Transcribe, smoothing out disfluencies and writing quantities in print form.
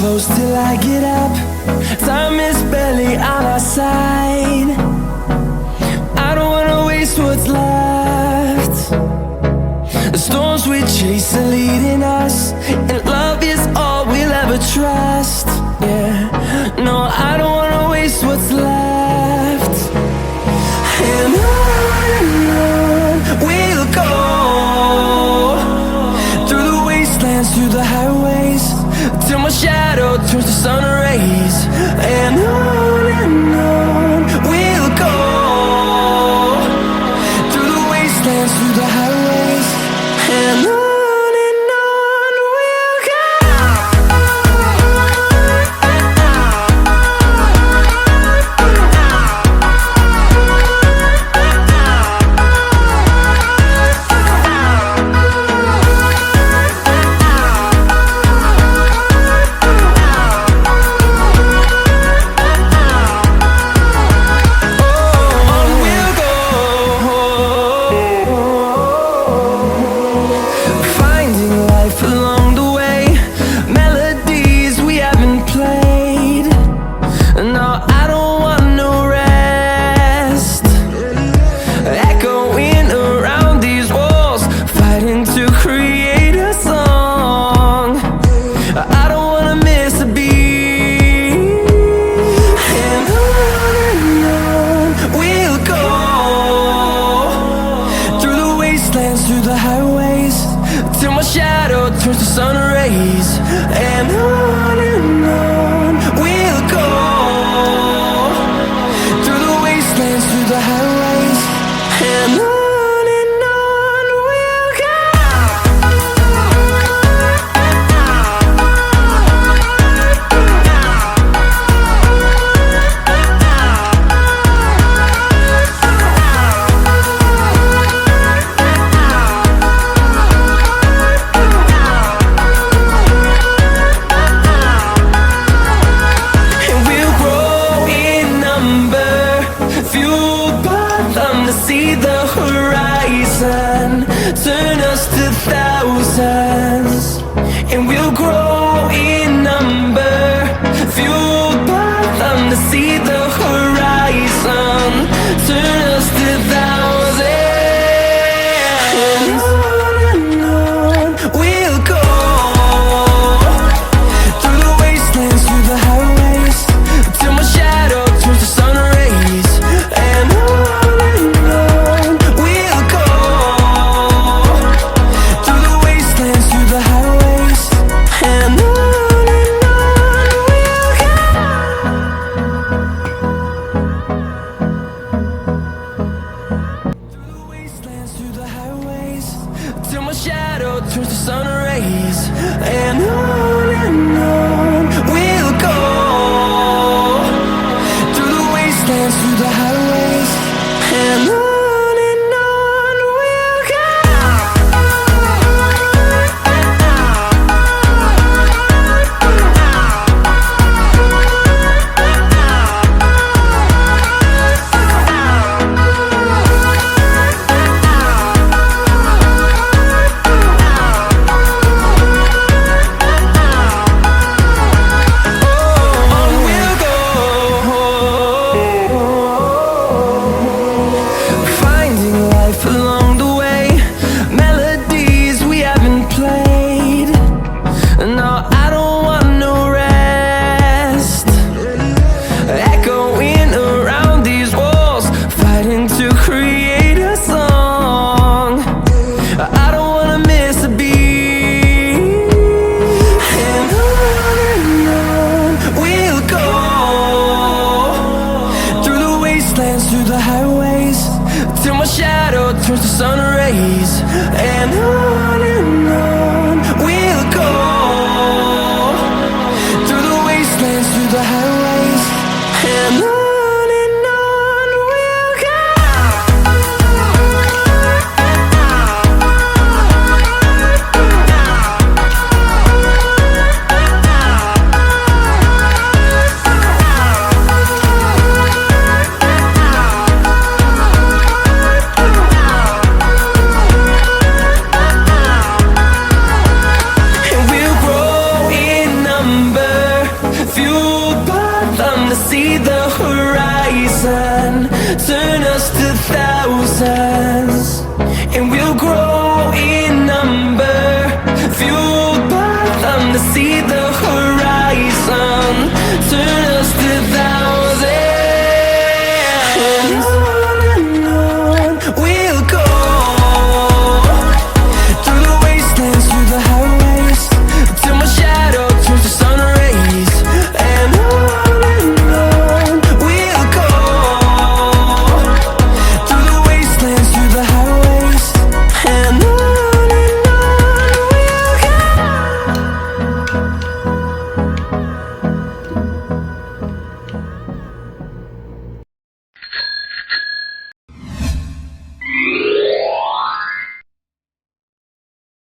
close till I get up. Time is barely on our side. I don't wanna waste what's left. The storms we chase are leading us, and love is all we'll ever trust. Yeah, no, I don't wanna waste what's left. And on we'll go, through the wastelands, through the highways, till my shadow turns to sun rays. And on we'll go, through the wastelands, through the highways, and on. Through the highways, till my shadow turns to sun rays. And on we'll go, through the wastelands, through the highways, and on. See the horizon turn us to thousands, and we'll grow in number, fueled by them. To see the horizon turn us to thousands, and on we'll go, through the wastelands, through the highways, till my shadow turns to sun rays. And till my shadow turns to sun rays. And on we'll go, through the wastelands, through the highways, and on. Through the highways, till my shadow turns to sun rays. And on we'll go, through the wastelands, through the highways, and on. see the horizon, turn us to thousands, and we'll grow in number, fueled by them to see the horizon.